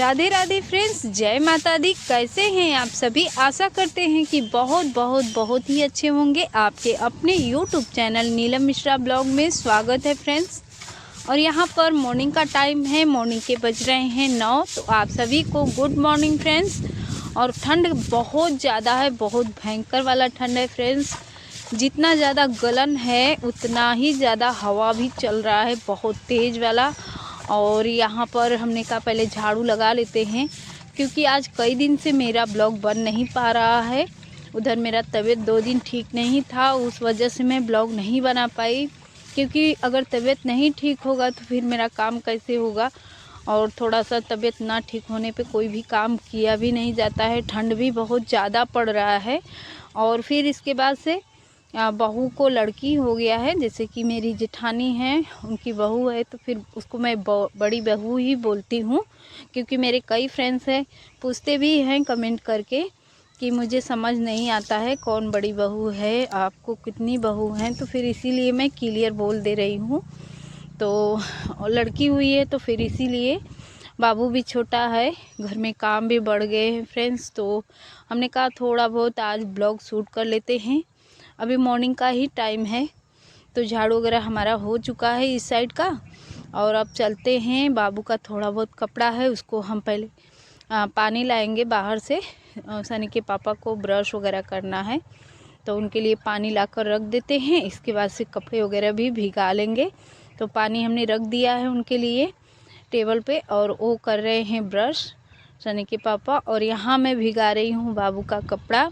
Radhe Radhe friends, जय माता दी। कैसे हैं आप सभी? आशा करते हैं कि बहुत ही अच्छे होंगे। आपके अपने YouTube channel Neelam Mishra blog में स्वागत है फ्रेंड्स। और यहाँ पर मॉर्निंग का टाइम है, मॉर्निंग के बज रहे हैं 9। तो आप सभी को गुड मॉर्निंग फ्रेंड्स। और ठंड बहुत ज़्यादा है, बहुत भयंकर वाला ठंड है फ्रेंड्स। जितना ज़्यादा गलन है उतना ही ज़्यादा हवा भी चल रहा है, बहुत तेज़ वाला। और यहाँ पर हमने कहा पहले झाड़ू लगा लेते हैं, क्योंकि आज कई दिन से मेरा ब्लॉग बन नहीं पा रहा है। उधर मेरा तबीयत 2 दिन ठीक नहीं था, उस वजह से मैं ब्लॉग नहीं बना पाई। क्योंकि अगर तबीयत नहीं ठीक होगा तो फिर मेरा काम कैसे होगा। और थोड़ा सा तबीयत ना ठीक होने पे कोई भी काम किया भी नहीं जाता है। ठंड भी बहुत ज़्यादा पड़ रहा है। और फिर इसके बाद से बहू को लड़की हो गया है, जैसे कि मेरी जेठानी है, उनकी बहू है, तो फिर उसको मैं बड़ी बहू ही बोलती हूँ। क्योंकि मेरे कई फ्रेंड्स हैं, पूछते भी हैं कमेंट करके कि मुझे समझ नहीं आता है कौन बड़ी बहू है, आपको कितनी बहू हैं। तो फिर इसीलिए मैं क्लियर बोल दे रही हूँ। तो लड़की हुई है तो फिर इसीलिए, बाबू भी छोटा है, घर में काम भी बढ़ गए हैं फ्रेंड्स। तो हमने कहा थोड़ा बहुत आज ब्लॉग शूट कर लेते हैं। अभी मॉर्निंग का ही टाइम है, तो झाड़ू वगैरह हमारा हो चुका है इस साइड का। और अब चलते हैं, बाबू का थोड़ा बहुत कपड़ा है, उसको हम पहले पानी लाएंगे बाहर से। सनी के पापा को ब्रश वगैरह करना है, तो उनके लिए पानी लाकर रख देते हैं। इसके बाद से कपड़े वगैरह भी भिगा लेंगे। तो पानी हमने रख दिया है उनके लिए टेबल पे, और वो कर रहे हैं ब्रश सनी के पापा। और यहाँ मैं भिगा रही हूँ बाबू का कपड़ा।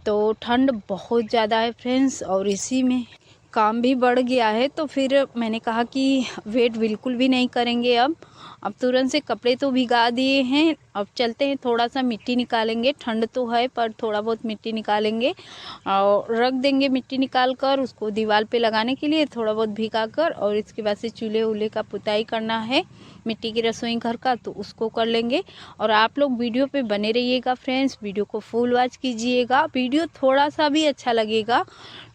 तो ठंड बहुत ज़्यादा है फ्रेंड्स, और इसी में काम भी बढ़ गया है। तो फिर मैंने कहा कि वेट बिल्कुल भी नहीं करेंगे। अब तुरंत से कपड़े तो भिगा दिए हैं, अब चलते हैं, थोड़ा सा मिट्टी निकालेंगे। ठंड तो है पर थोड़ा बहुत मिट्टी निकालेंगे और रख देंगे। मिट्टी निकाल कर उसको दीवार पे लगाने के लिए थोड़ा बहुत भिगा कर। और इसके बाद से चूल्हे वूल्हे का पुताई करना है, मिट्टी की रसोई घर का, तो उसको कर लेंगे। और आप लोग वीडियो पे बने रहिएगा फ्रेंड्स, वीडियो को फुल वॉच कीजिएगा। वीडियो थोड़ा सा भी अच्छा लगेगा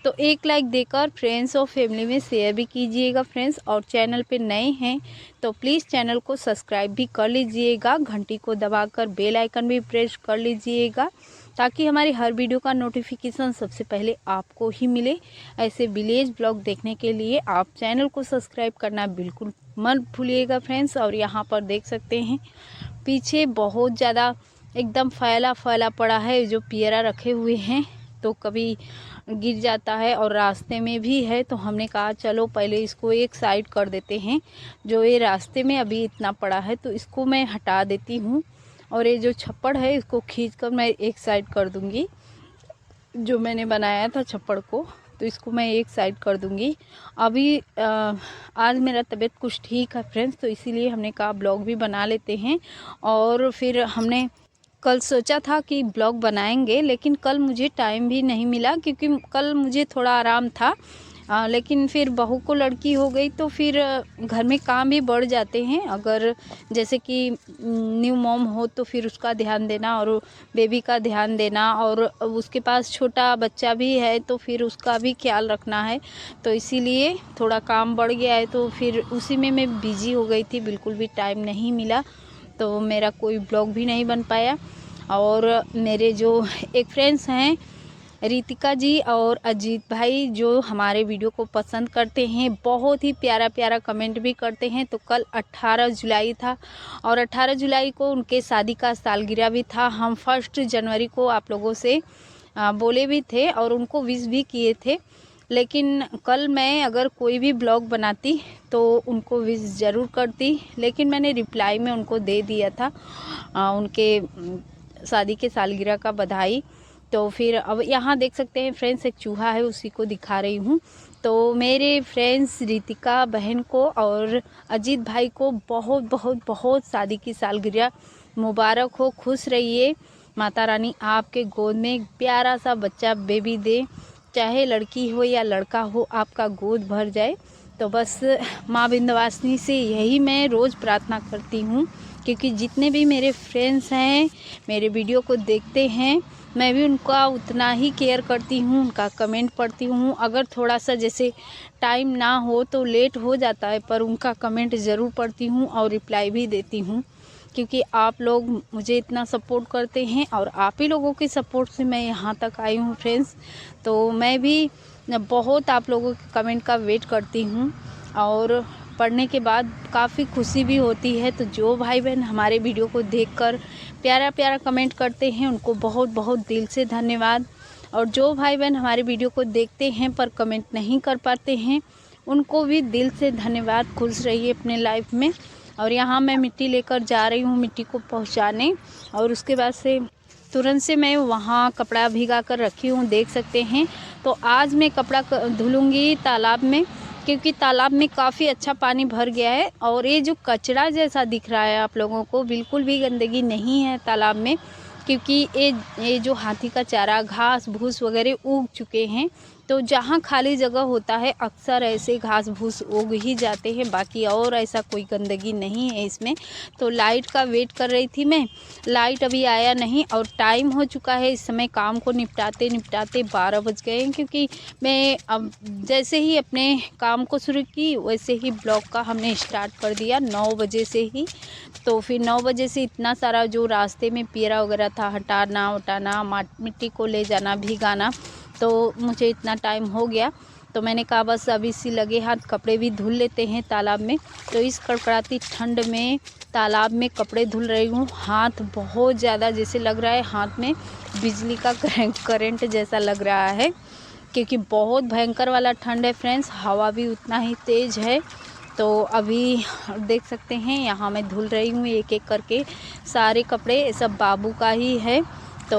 तो एक लाइक देकर फ्रेंड्स और फैमिली में शेयर भी कीजिएगा फ्रेंड्स। और चैनल पे नए हैं तो प्लीज़ चैनल को सब्सक्राइब भी कर लीजिएगा, घंटी को दबाकर बेल आइकन भी प्रेस कर लीजिएगा, ताकि हमारी हर वीडियो का नोटिफिकेशन सबसे पहले आपको ही मिले। ऐसे विलेज ब्लॉग देखने के लिए आप चैनल को सब्सक्राइब करना बिल्कुल मत भूलिएगा फ्रेंड्स। और यहाँ पर देख सकते हैं पीछे बहुत ज़्यादा एकदम फैला पड़ा है, जो पियरा रखे हुए हैं तो कभी गिर जाता है और रास्ते में भी है। तो हमने कहा चलो पहले इसको एक साइड कर देते हैं। जो ये रास्ते में अभी इतना पड़ा है तो इसको मैं हटा देती हूँ, और ये जो छप्पड़ है इसको खींचकर मैं एक साइड कर दूँगी। जो मैंने बनाया था छप्पड़ को, तो इसको मैं एक साइड कर दूँगी। अभी आज मेरा तबीयत कुछ ठीक है फ्रेंड्स, तो इसीलिए हमने कहा ब्लॉग भी बना लेते हैं। और फिर हमने कल सोचा था कि ब्लॉग बनाएंगे, लेकिन कल मुझे टाइम भी नहीं मिला, क्योंकि कल मुझे थोड़ा आराम था। लेकिन फिर बहू को लड़की हो गई तो फिर घर में काम भी बढ़ जाते हैं। अगर जैसे कि न्यू मॉम हो तो फिर उसका ध्यान देना, और बेबी का ध्यान देना, और उसके पास छोटा बच्चा भी है तो फिर उसका भी ख्याल रखना है। तो इसीलिए थोड़ा काम बढ़ गया है, तो फिर उसी में मैं बिज़ी हो गई थी, बिल्कुल भी टाइम नहीं मिला, तो मेरा कोई ब्लॉग भी नहीं बन पाया। और मेरे जो एक फ्रेंड्स हैं रितिका जी और अजीत भाई, जो हमारे वीडियो को पसंद करते हैं, बहुत ही प्यारा कमेंट भी करते हैं। तो कल 18 जुलाई था, और 18 जुलाई को उनके शादी का सालगिरह भी था। हम 1 जनवरी को आप लोगों से बोले भी थे और उनको विश भी किए थे। लेकिन कल मैं अगर कोई भी ब्लॉग बनाती तो उनको विश ज़रूर करती, लेकिन मैंने रिप्लाई में उनको दे दिया था उनके शादी के सालगिरह का बधाई। तो फिर अब यहाँ देख सकते हैं फ्रेंड्स, एक चूहा है, उसी को दिखा रही हूँ। तो मेरे फ्रेंड्स रितिका बहन को और अजीत भाई को बहुत शादी की सालगिरह मुबारक हो। खुश रहिए, माता रानी आपके गोद में एक प्यारा सा बच्चा बेबी दे, चाहे लड़की हो या लड़का हो, आपका गोद भर जाए। तो बस माँ विंध्यवासिनी से यही मैं रोज़ प्रार्थना करती हूँ, क्योंकि जितने भी मेरे फ्रेंड्स हैं मेरे वीडियो को देखते हैं, मैं भी उनका उतना ही केयर करती हूँ, उनका कमेंट पढ़ती हूँ। अगर थोड़ा सा जैसे टाइम ना हो तो लेट हो जाता है, पर उनका कमेंट ज़रूर पढ़ती हूँ और रिप्लाई भी देती हूँ। क्योंकि आप लोग मुझे इतना सपोर्ट करते हैं और आप ही लोगों के सपोर्ट से मैं यहाँ तक आई हूँ फ्रेंड्स। तो मैं भी बहुत आप लोगों के कमेंट का वेट करती हूँ और पढ़ने के बाद काफ़ी खुशी भी होती है। तो जो भाई बहन हमारे वीडियो को देखकर प्यारा प्यारा कमेंट करते हैं उनको बहुत बहुत दिल से धन्यवाद। और जो भाई बहन हमारे वीडियो को देखते हैं पर कमेंट नहीं कर पाते हैं उनको भी दिल से धन्यवाद। खुश रहिए अपने लाइफ में। और यहाँ मैं मिट्टी लेकर जा रही हूँ मिट्टी को पहुँचाने, और उसके बाद से तुरंत से मैं वहाँ कपड़ा भिगा कर रखी हूँ, देख सकते हैं। तो आज मैं कपड़ा धुलूँगी तालाब में, क्योंकि तालाब में काफ़ी अच्छा पानी भर गया है। और ये जो कचरा जैसा दिख रहा है आप लोगों को, बिल्कुल भी गंदगी नहीं है तालाब में, क्योंकि ये जो हाथी का चारा, घास भूस वगैरह उग चुके हैं। तो जहाँ खाली जगह होता है अक्सर ऐसे घास भूस उग ही जाते हैं, बाकी और ऐसा कोई गंदगी नहीं है इसमें। तो लाइट का वेट कर रही थी मैं, लाइट अभी आया नहीं और टाइम हो चुका है। इस समय काम को निपटाते निपटाते 12 बज गए हैं, क्योंकि मैं अब जैसे ही अपने काम को शुरू की वैसे ही ब्लॉग का हमने स्टार्ट कर दिया 9 बजे से ही। तो फिर 9 बजे से इतना सारा जो रास्ते में पेरा वगैरह था हटाना उटाना, मिट्टी को ले जाना भिगाना, तो मुझे इतना टाइम हो गया। तो मैंने कहा बस अभी इसी लगे हाथ कपड़े भी धुल लेते हैं तालाब में। तो इस कड़कड़ाती ठंड में तालाब में कपड़े धुल रही हूँ। हाथ बहुत ज़्यादा जैसे लग रहा है हाथ में बिजली का करंट जैसा लग रहा है, क्योंकि बहुत भयंकर वाला ठंड है फ्रेंड्स। हवा भी उतना ही तेज़ है। तो अभी देख सकते हैं यहाँ मैं धुल रही हूँ एक एक करके सारे कपड़े, सब बाबू का ही है। तो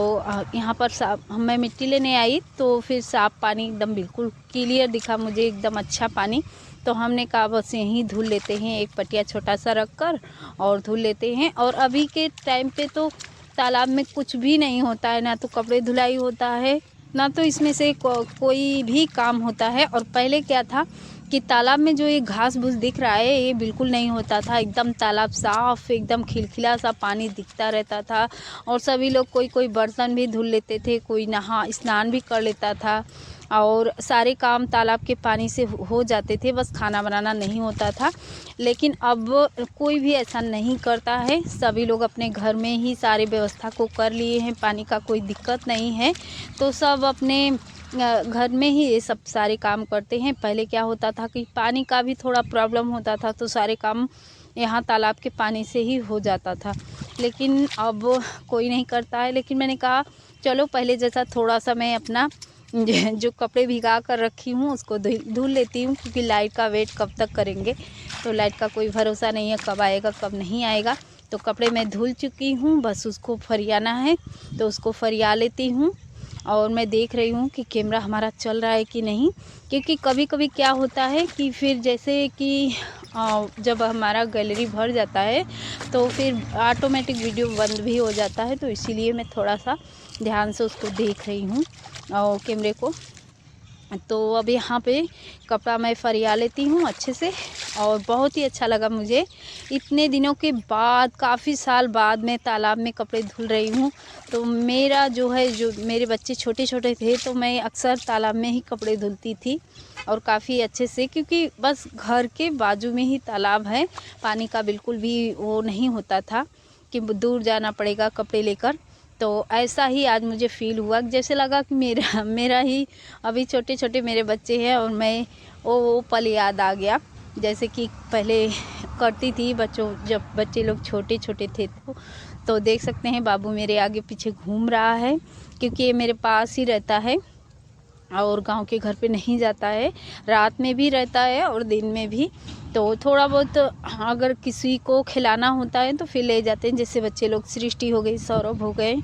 यहाँ पर साफ मैं मिट्टी लेने आई तो फिर साफ़ पानी एकदम बिल्कुल क्लियर दिखा मुझे, एकदम अच्छा पानी। तो हमने कहा बस यहीं धुल लेते हैं, एक पटिया छोटा सा रख कर और धुल लेते हैं। और अभी के टाइम पे तो तालाब में कुछ भी नहीं होता है, ना तो कपड़े धुलाई होता है, ना तो इसमें से कोई भी काम होता है। और पहले क्या था कि तालाब में जो ये घास भूस दिख रहा है ये बिल्कुल नहीं होता था, एकदम तालाब साफ़ एकदम खिलखिला सा पानी दिखता रहता था। और सभी लोग कोई कोई बर्तन भी धुल लेते थे, कोई नहा स्नान भी कर लेता था, और सारे काम तालाब के पानी से हो जाते थे, बस खाना बनाना नहीं होता था। लेकिन अब कोई भी ऐसा नहीं करता है, सभी लोग अपने घर में ही सारी व्यवस्था को कर लिए हैं, पानी का कोई दिक्कत नहीं है। तो सब अपने घर में ही ये सब सारे काम करते हैं। पहले क्या होता था कि पानी का भी थोड़ा प्रॉब्लम होता था, तो सारे काम यहाँ तालाब के पानी से ही हो जाता था, लेकिन अब कोई नहीं करता है। लेकिन मैंने कहा चलो पहले जैसा थोड़ा सा मैं अपना जो कपड़े भिगा कर रखी हूँ उसको धुल लेती हूँ, क्योंकि लाइट का वेट कब तक करेंगे। तो लाइट का कोई भरोसा नहीं है, कब आएगा कब नहीं आएगा। तो कपड़े मैं धुल चुकी हूँ, बस उसको फरियाना है, तो उसको फरिया लेती हूँ। और मैं देख रही हूँ कि कैमरा हमारा चल रहा है कि नहीं, क्योंकि कभी कभी क्या होता है कि फिर जैसे कि जब हमारा गैलरी भर जाता है तो फिर ऑटोमेटिक वीडियो बंद भी हो जाता है। तो इसीलिए मैं थोड़ा सा ध्यान से उसको देख रही हूँ और कैमरे को। तो अब यहाँ पे कपड़ा मैं फरिया लेती हूँ अच्छे से। और बहुत ही अच्छा लगा मुझे, इतने दिनों के बाद, काफ़ी साल बाद मैं तालाब में कपड़े धुल रही हूँ। तो मेरा जो है, जो मेरे बच्चे छोटे छोटे थे तो मैं अक्सर तालाब में ही कपड़े धुलती थी, और काफ़ी अच्छे से, क्योंकि बस घर के बाजू में ही तालाब है, पानी का बिल्कुल भी वो नहीं होता था कि दूर जाना पड़ेगा कपड़े लेकर। तो ऐसा ही आज मुझे फ़ील हुआ, जैसे लगा कि मेरा ही अभी छोटे छोटे मेरे बच्चे हैं, और मैं वो पल याद आ गया जैसे कि पहले करती थी बच्चों, जब बच्चे लोग छोटे छोटे थे। तो देख सकते हैं बाबू मेरे आगे पीछे घूम रहा है, क्योंकि ये मेरे पास ही रहता है और गांव के घर पे नहीं जाता है, रात में भी रहता है और दिन में भी। तो थोड़ा बहुत अगर किसी को खिलाना होता है तो फिर ले जाते हैं, जैसे बच्चे लोग, सृष्टि हो गई, सौरभ हो गए,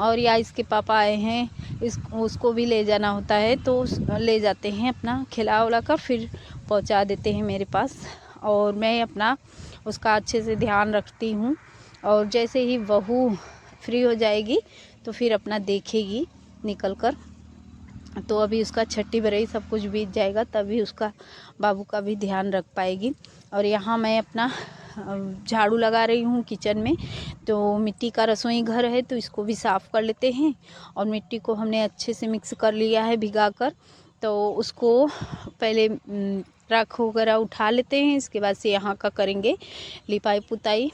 और या इसके पापा आए हैं, उसको भी ले जाना होता है, तो ले जाते हैं अपना खिला उला कर फिर पहुंचा देते हैं मेरे पास। और मैं अपना उसका अच्छे से ध्यान रखती हूँ। और जैसे ही बहू फ्री हो जाएगी तो फिर अपना देखेगी निकल कर। तो अभी उसका छठी बरई सब कुछ बीत जाएगा, तभी उसका बाबू का भी ध्यान रख पाएगी। और यहाँ मैं अपना झाड़ू लगा रही हूँ किचन में। तो मिट्टी का रसोई घर है तो इसको भी साफ़ कर लेते हैं। और मिट्टी को हमने अच्छे से मिक्स कर लिया है भिगा कर, तो उसको पहले राख वगैरह उठा लेते हैं। इसके बाद से यहाँ का करेंगे लिपाई पुताई।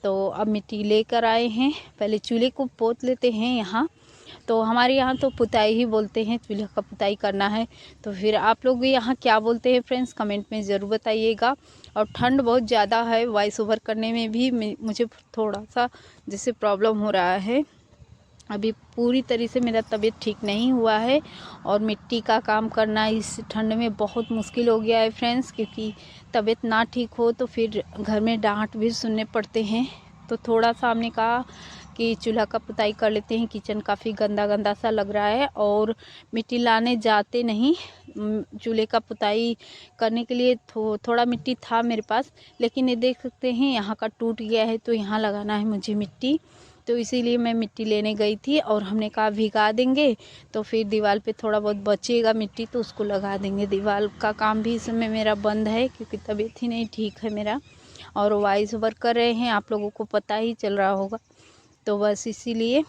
तो अब मिट्टी लेकर आए हैं, पहले चूल्हे को पोत लेते हैं यहाँ। तो हमारे यहाँ तो पुताई ही बोलते हैं, चूल्हे का पुताई करना है। तो फिर आप लोग यहाँ क्या बोलते हैं फ्रेंड्स, कमेंट में ज़रूर बताइएगा। और ठंड बहुत ज़्यादा है, वॉइस ओवर करने में भी मुझे थोड़ा सा जैसे प्रॉब्लम हो रहा है। अभी पूरी तरह से मेरा तबीयत ठीक नहीं हुआ है और मिट्टी का काम करना इस ठंड में बहुत मुश्किल हो गया है फ्रेंड्स, क्योंकि तबीयत ना ठीक हो तो फिर घर में डांट भी सुनने पड़ते हैं। तो थोड़ा सा हमने कहा कि चूल्हा का पुताई कर लेते हैं, किचन काफ़ी गंदा गंदा सा लग रहा है और मिट्टी लाने जाते नहीं। चूल्हे का पुताई करने के लिए थोड़ा मिट्टी था मेरे पास, लेकिन ये देख सकते हैं यहाँ का टूट गया है, तो यहाँ लगाना है मुझे मिट्टी। तो इसीलिए मैं मिट्टी लेने गई थी और हमने कहा भिगा देंगे तो फिर दीवार पे थोड़ा बहुत बचेगा मिट्टी तो उसको लगा देंगे। दीवार का काम भी इस समय मेरा बंद है क्योंकि तबीयत ही नहीं ठीक है मेरा, और वॉइस ओवर कर रहे हैं, आप लोगों को पता ही चल रहा होगा। तो बस इसीलिए,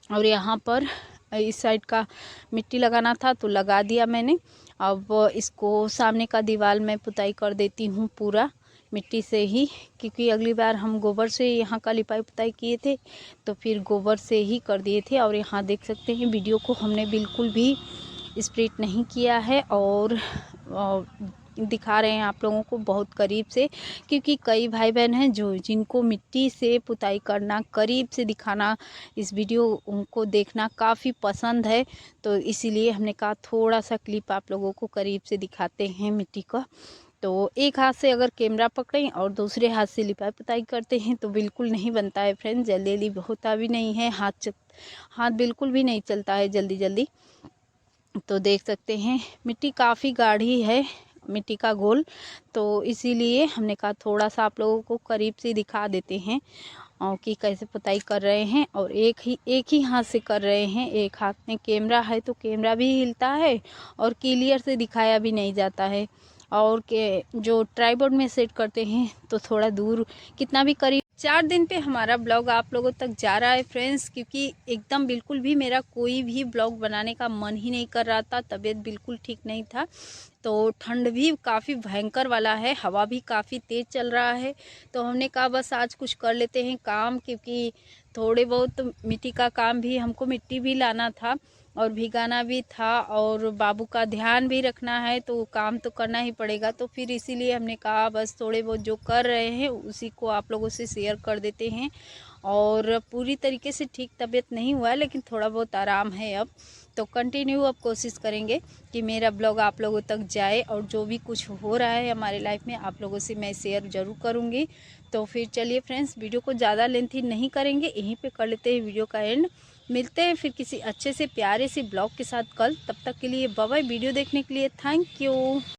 और यहाँ पर इस साइड का मिट्टी लगाना था तो लगा दिया मैंने। अब इसको सामने का दीवार में पुताई कर देती हूँ पूरा मिट्टी से ही, क्योंकि अगली बार हम गोबर से यहाँ का लिपाई पुताई किए थे तो फिर गोबर से ही कर दिए थे। और यहाँ देख सकते हैं वीडियो को हमने बिल्कुल भी स्प्लिट नहीं किया है और दिखा रहे हैं आप लोगों को बहुत करीब से, क्योंकि कई भाई बहन हैं जिनको मिट्टी से पुताई करना, करीब से दिखाना, इस वीडियो को देखना काफ़ी पसंद है। तो इसीलिए हमने कहा थोड़ा सा क्लिप आप लोगों को करीब से दिखाते हैं मिट्टी का। तो एक हाथ से अगर कैमरा पकड़ें और दूसरे हाथ से लिपाई पुताई करते हैं तो बिल्कुल नहीं बनता है फ्रेंड्स, जल्दी जल्दी होता भी नहीं है, हाथ बिल्कुल भी नहीं चलता है जल्दी जल्दी। तो देख सकते हैं मिट्टी काफ़ी गाढ़ी है, मिट्टी का घोल, तो इसीलिए हमने कहा थोड़ा सा आप लोगों को करीब से दिखा देते हैं और कि कैसे पुताई कर रहे हैं। और एक ही हाथ से कर रहे हैं, एक हाथ में कैमरा है तो कैमरा भी हिलता है और क्लियर से दिखाया भी नहीं जाता है। और के जो ट्राइपॉड में सेट करते हैं तो थोड़ा दूर, कितना भी करीब 4 दिन पे हमारा ब्लॉग आप लोगों तक जा रहा है फ्रेंड्स, क्योंकि एकदम बिल्कुल भी मेरा कोई भी ब्लॉग बनाने का मन ही नहीं कर रहा था, तबीयत बिल्कुल ठीक नहीं था। तो ठंड भी काफ़ी भयंकर वाला है, हवा भी काफ़ी तेज़ चल रहा है। तो हमने कहा बस आज कुछ कर लेते हैं काम, क्योंकि थोड़े बहुत मिट्टी का काम भी, हमको मिट्टी भी लाना था और भिगाना भी था और बाबू का ध्यान भी रखना है, तो काम तो करना ही पड़ेगा। तो फिर इसीलिए हमने कहा बस थोड़े बहुत जो कर रहे हैं उसी को आप लोगों से शेयर कर देते हैं। और पूरी तरीके से ठीक तबीयत नहीं हुआ है, लेकिन थोड़ा बहुत आराम है अब। तो कंटिन्यू अब कोशिश करेंगे कि मेरा ब्लॉग आप लोगों तक जाए और जो भी कुछ हो रहा है हमारे लाइफ में आप लोगों से मैं शेयर ज़रूर करूँगी। तो फिर चलिए फ्रेंड्स, वीडियो को ज़्यादा लेंथी नहीं करेंगे, यहीं पे कर लेते हैं वीडियो का एंड। मिलते हैं फिर किसी अच्छे से प्यारे से ब्लॉग के साथ कल, तब तक के लिए बाय बाय। वीडियो देखने के लिए थैंक यू।